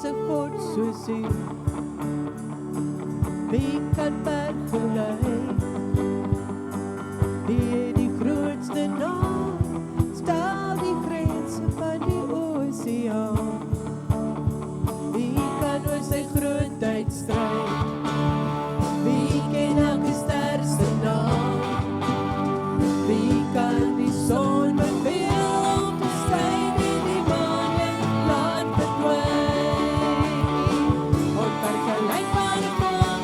is 'n God soos U? Wie kan vergelyk? Wie het die grootste naam? Stel die grense van die oseaan. Wie kan oor sy grootheid stryd? Wie ken elke ster se naam? Wie kan die son beveel om te skyn en die maan laat verdwyn? Onvergelijkbare God,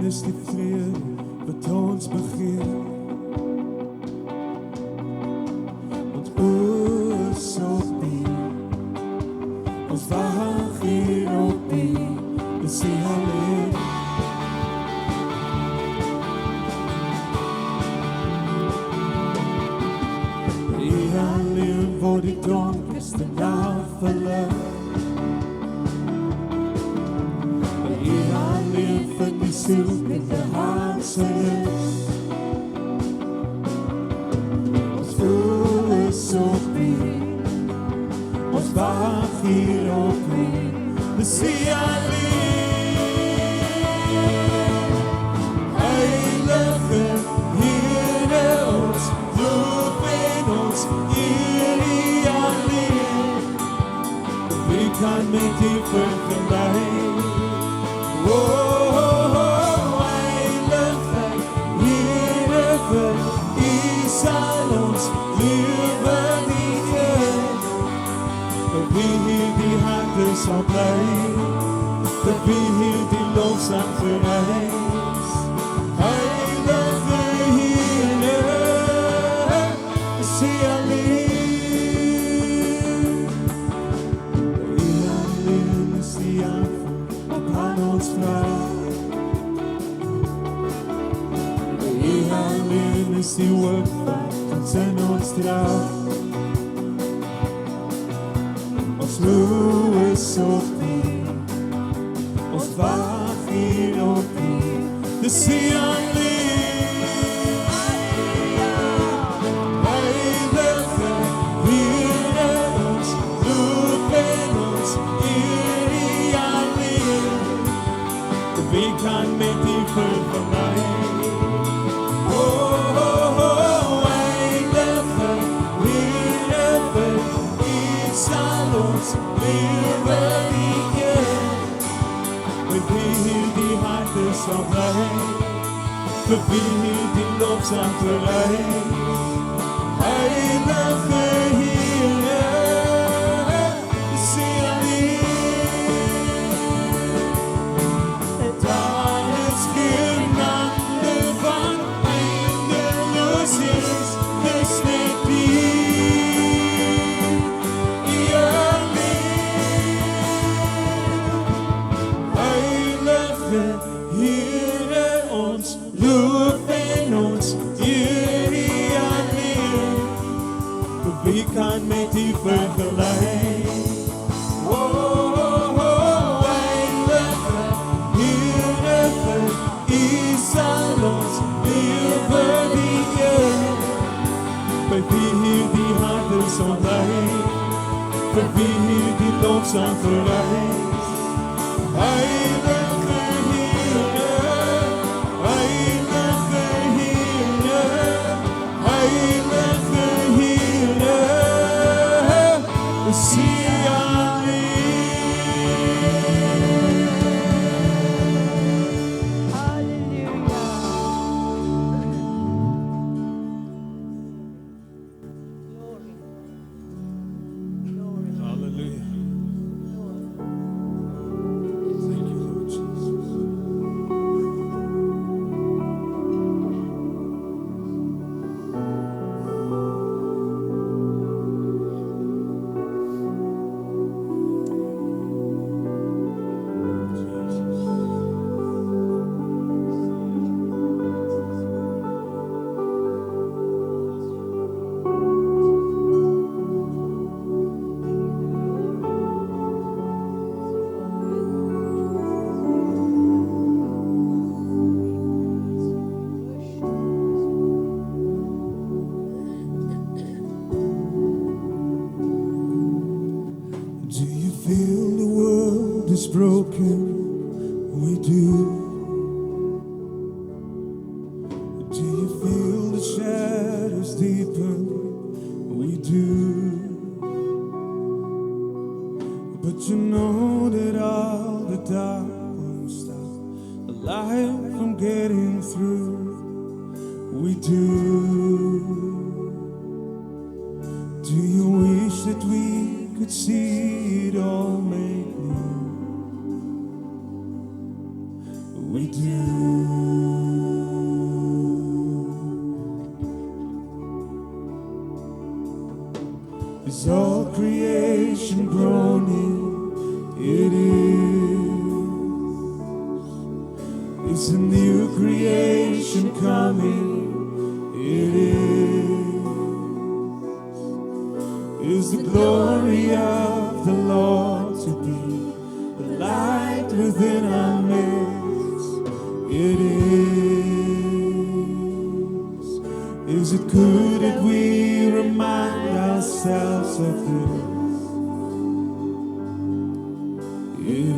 is die vrede wat ons begeer. Want oes op U, ons wag hier op U, is U alleen. U alleen word die donkerste nacht verlig. U alleen vind die zoekende hartse rust. Ons fokus op U, ons wag hier op U, dis U alleen. Heilige Here, ons loof en ons eer U alleen. Wie kan met U vergelyk? Heilige Here, U sal ons lewe die eer. Vir wie die harte sal bly, vir wie die lofsang verrys. Heilige Here, is U alleen. U alleen is die antwoord aan ons vraag. U alleen is die woord wat ons in ons draag. Ons loes op U, ons wag hier op U, dis U alleen. Heilige Here, ons loof en ons eer U alleen. Wie kan met U vergelyk? Heilige Here, U sal ons lewe die eer. Vir wie die harte sal bly, vir wie die lofsang verrys. Heilige Here, is U alleen. Daar is geen ander van eindeloos is, dis net U alleen. Heilige Here, ons loof en ons eer U alleen. Wie kan met U vergelyk? Heilige Here, U sal ons lewe die eer. By wie die harte sal bly, vir wie die lofsang verrys. Heilige Here, Heilige Here, Heilige Here, is U alleen. Hallelujah. Thank you, Lord Jesus. Do you feel the world is broken? We do. Do you feel the shadows deepen? We do. But you know that all the dark won't stop the light from getting through. We do. Do you wish that we could see it all made new? We do. is all creation groaning. It is a new creation coming. It is the glory of the Lord to be the light within our midst. It is it good that we remind ourselves of this? It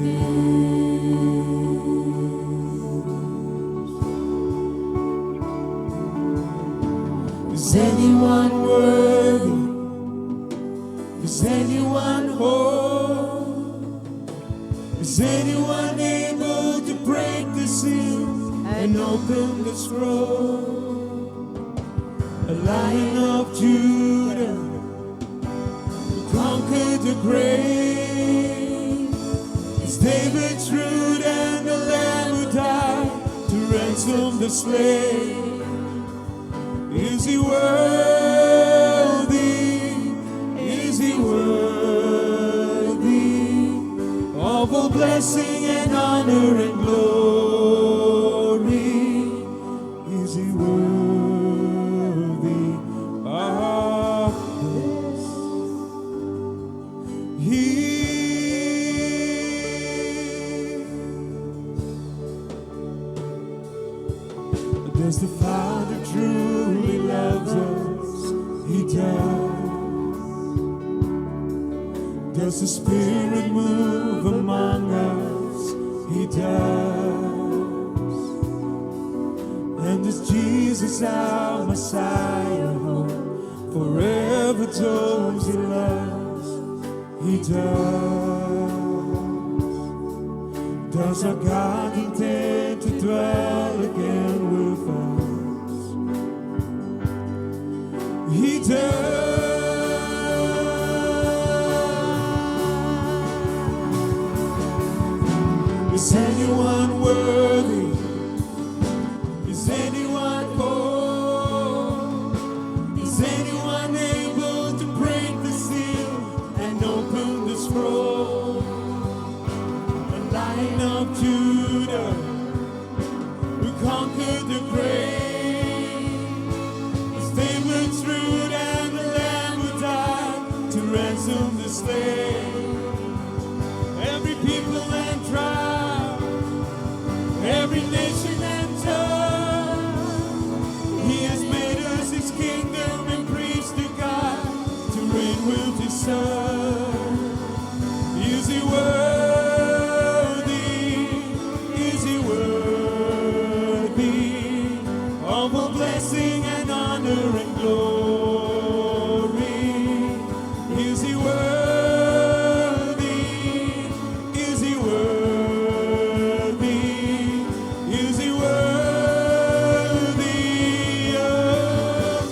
is anyone worthy? Is anyone whole? Is anyone able to break the seal and open the scroll? A Lion of Judah who conquered the grave. It's David's root and the Lamb who died to ransom the slave. Is he worthy? Is he worthy of all blessing and honor and glory? Is he worthy of this? Does the Father truly loves us? He does. Does the Spirit move among us? He does. And is Jesus our Messiah home? Forever those he loves? He does. Does our God intend to dwell again with us? He does. Is anyone worthy? Is anyone whole? Is anyone able to break the seal and open the scroll? A Lion of Judah who conquered the grave. It's David's root and the Lamb who died to ransom the slave. Every people and tribe, every nation and tongue, he has made us his kingdom and priests to God to reign with his Son. Is he worthy? Is he worthy of all blessing and honor and glory? Is he worthy? Is he worthy? Is he worthy of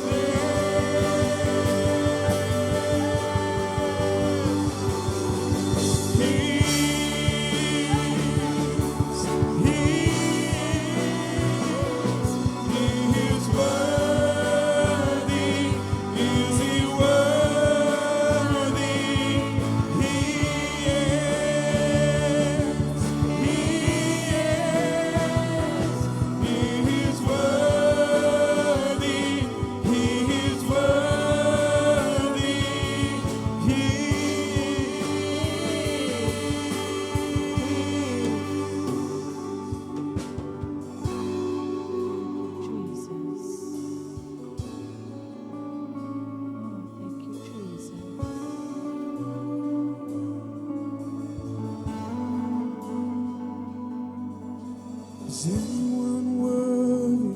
Is anyone worthy?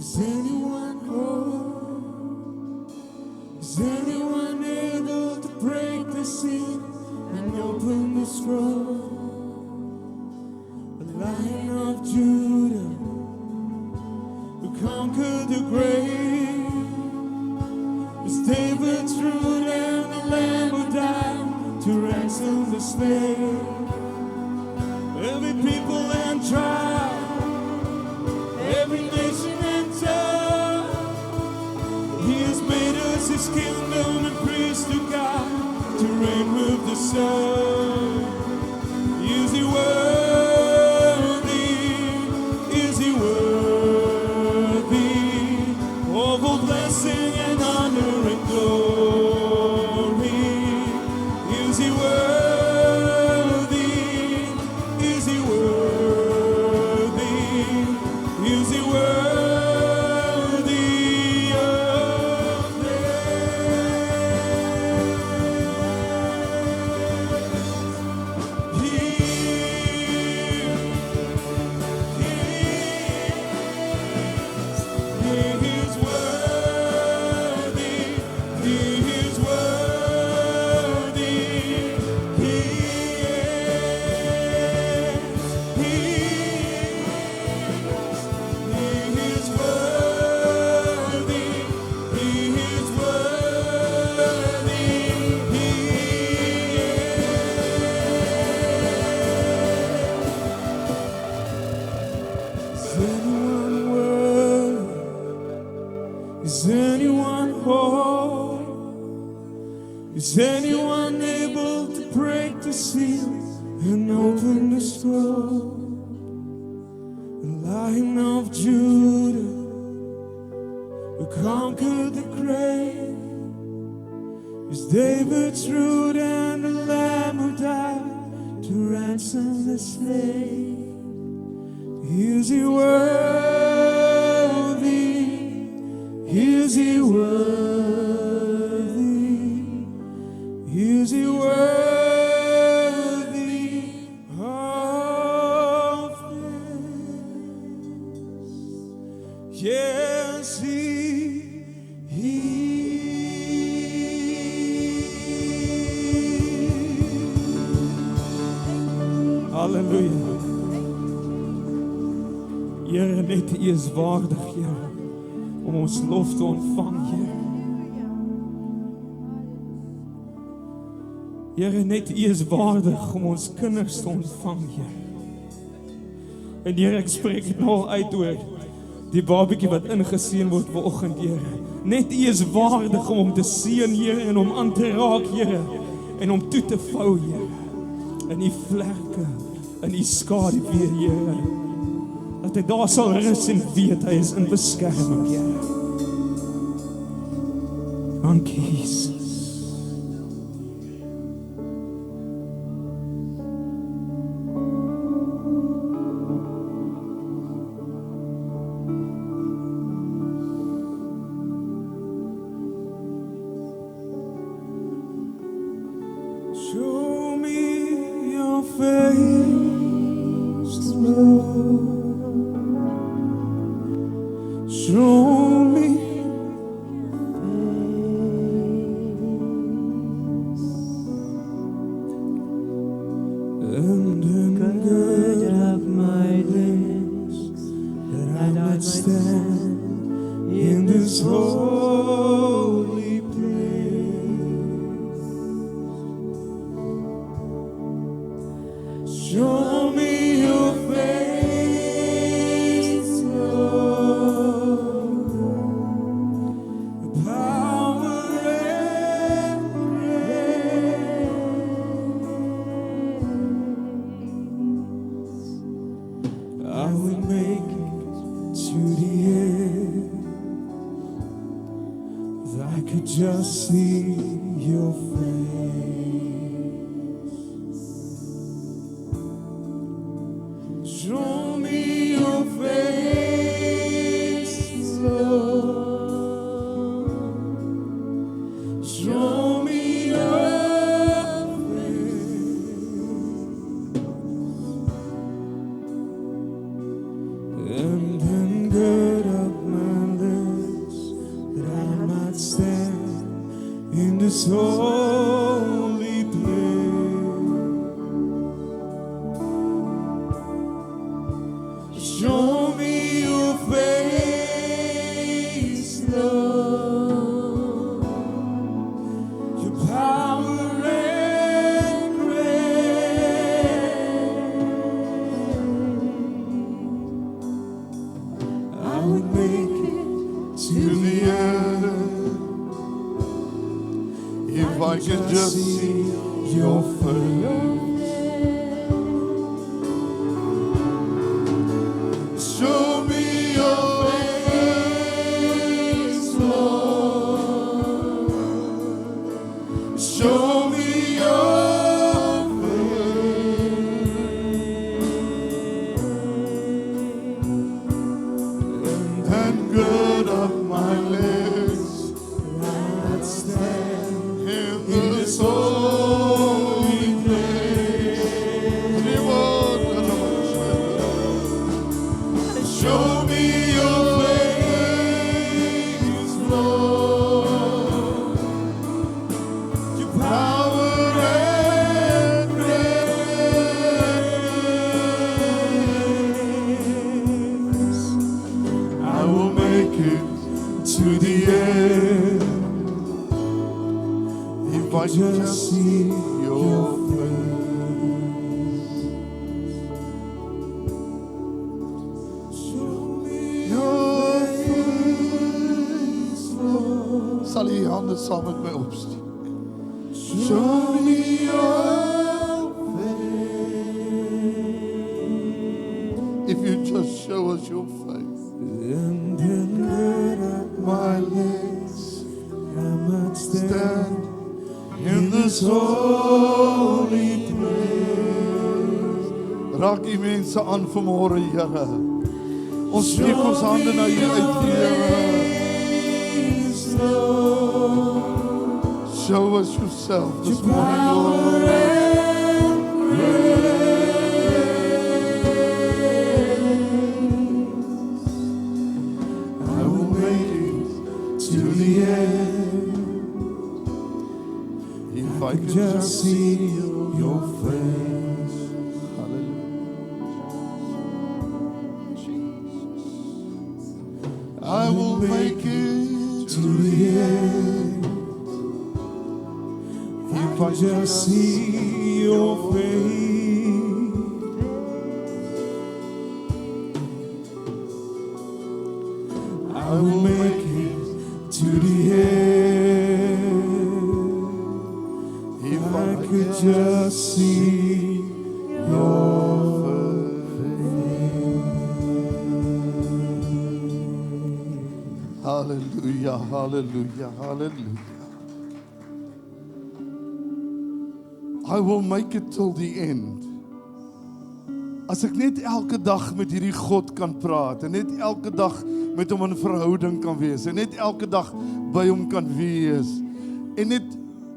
Is anyone whole? Is anyone able to break the seal and open the scroll? The Lion of Judah who conquered the grave. Is David's root and the Lamb who died to ransom the slave. Every people and tribe, every nation and tongue, he has made us his kingdom and serve? Is he worthy? Is he worthy of all blessing and honor and glory? Is he worthy? Is he worthy? Is he worthy? Is anyone whole? Is anyone able to break the seal and open the scroll? The Lion of Judah, who conquered the grave, is David's root and the Lamb who died to ransom the slave. Is he worthy? Is he worthy? Is he worthy of this? Yes, he Halleluja. Here, net U is waardig, Here, om ons lof te ontvang, Here. Here, net U is waardig om ons kinders te ontvang, Here. En Here, ek spreek dit nou al uit oor die babietjie wat ingeseën word vanoggend, Here. Net U is waardig om hom te seën, Here, en om aan te raak, Here, en om toe te vou, Here. In die vlerke, in die skaduwee, Here. Dat hy daar sal rus en weet hy is in beskerming, Here. Dankie, Jesus. Show me your face, Lord. Show me and then gird up my limbs, that I might stand in this holy place. Show me your face, Lord, the power and grace. I will make it to the end, if I could just see your face. Show me your face, Lord. Show me your face. And then gird up my lips, that I might stand in this holy place. Show me your face, Lord, your power and grace. I would make it to the end, if I could just see your face. Show me your face, Lord. Show me your face. And gird up my legs that stand in this holy place. Show me your face, Lord. Your power and grace. I will make it to the end if I just see your face. Your face, Lord. Sal jy hande saam met my opsteek? Show me your face. If you just show us your face. And then gird up My legs I might stand in this holy place. Raak die mense aan vanmôre, Here. Ons steek ons hande na U uit, Here. Show us yourself this morning, Lord. I will make it to the end if I could just see your face. Hallelujah. I will make it to the end if I just see your face. I will make it to the end if I could just see your face. Hallelujah, hallelujah, hallelujah. I will make it till the end. As ek net elke dag met hierdie God kan praat en net elke dag met hom in verhouding kan wees en net elke dag by hom kan wees en net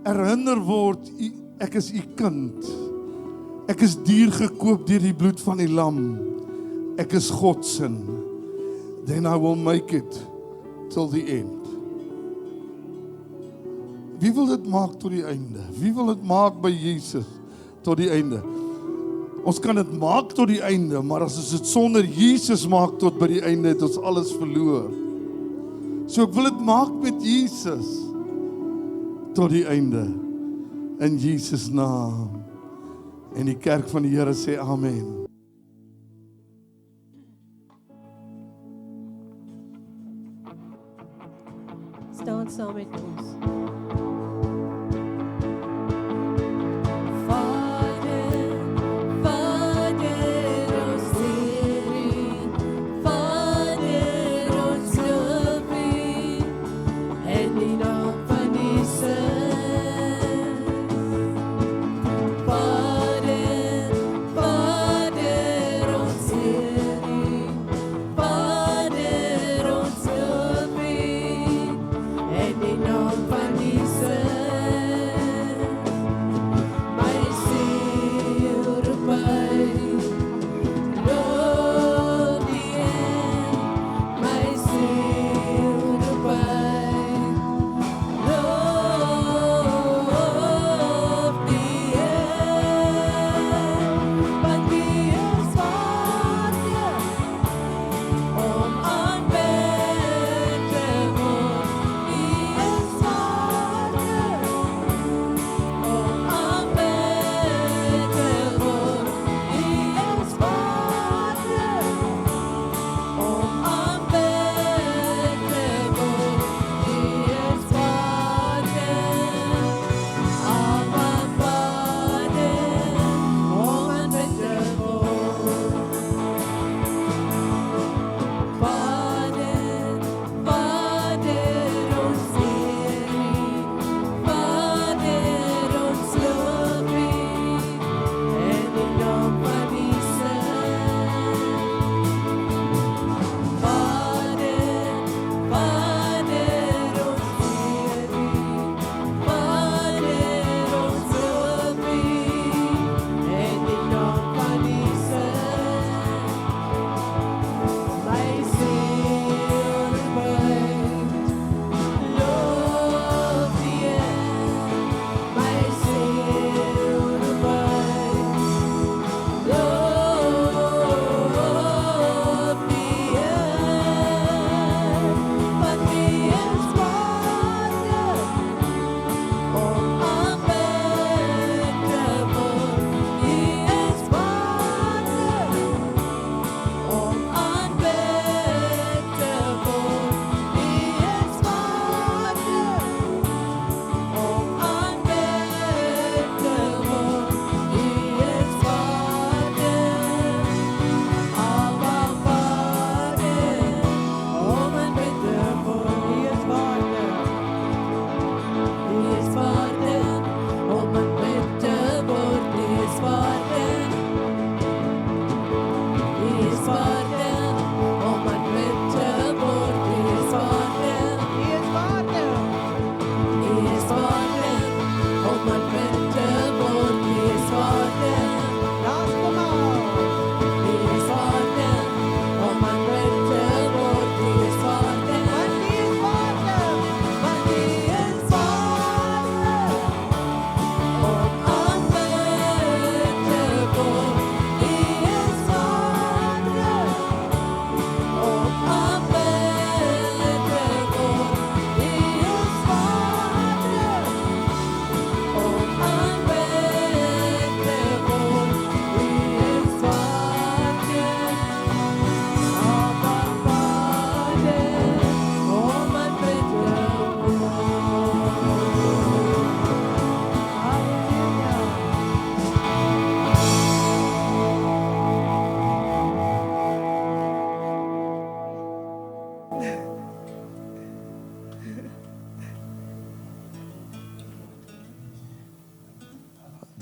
herinner word, ek is u kind. Ek is duur gekoop deur die bloed van die lam. Ek is God se. Then I will make it till the end. Wie wil dit maak tot die einde? Wie wil dit maak by Jesus tot die einde? Ons kan dit maak tot die einde, maar as ons dit sonder Jesus maak tot by die einde, het ons alles verloor. So ek wil dit maak met Jesus tot die einde. In Jesus naam. En die kerk van die Here sê amen. Staan saam met ons. Van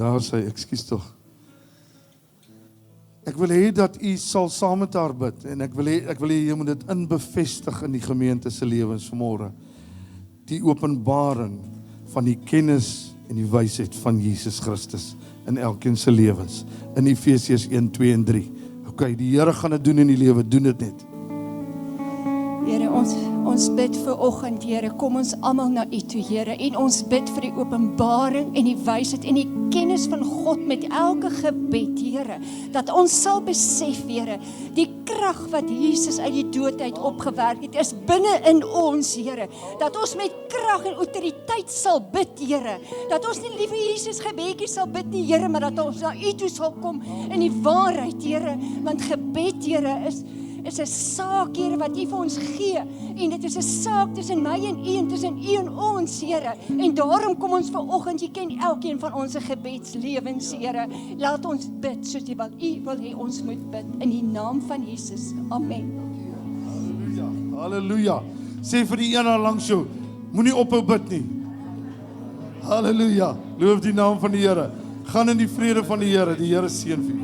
Daar sê, ekskuus tog. Ek wil hê dat u sal saam met haar bid en ek wil hê jy moet dit inbevestig in die gemeente se lewens vanmôre. Die openbaring van die kennis en die wysheid van Jesus Christus in elkeen se lewens. In Efesiërs 1, 2 en 3. Okay, die Here gaan dit doen in die lewe, doen dit net. Here, ons bid vir oggend, Here, kom ons almal na U toe, Here, en ons bid vir die openbaring en die wysheid en die kennis van God met elke gebed, Here, dat ons sal besef, Here, die krag wat Jesus uit die dood uit opgewerk het, is binne in ons, Here, dat ons met krag en autoriteit sal bid, Here, dat ons nie liewe Jesus gebedjies sal bid nie, Here, maar dat ons na U toe sal kom in die waarheid, Here, want gebed, Here, is 'n saak, Here, wat U vir ons gee, en dit is 'n saak tussen my en U, en tussen U en ons, Here, en daarom kom ons vanoggend, U ken elkeen van ons gebedslewens, Here, laat ons bid, soos U wil hê ons moet bid, in die naam van Jesus, amen. Halleluja, halleluja, sê vir die een daar langs jou, moenie ophou bid nie, halleluja, loof die naam van die Here, gaan in die vrede van die Here seën vir jou.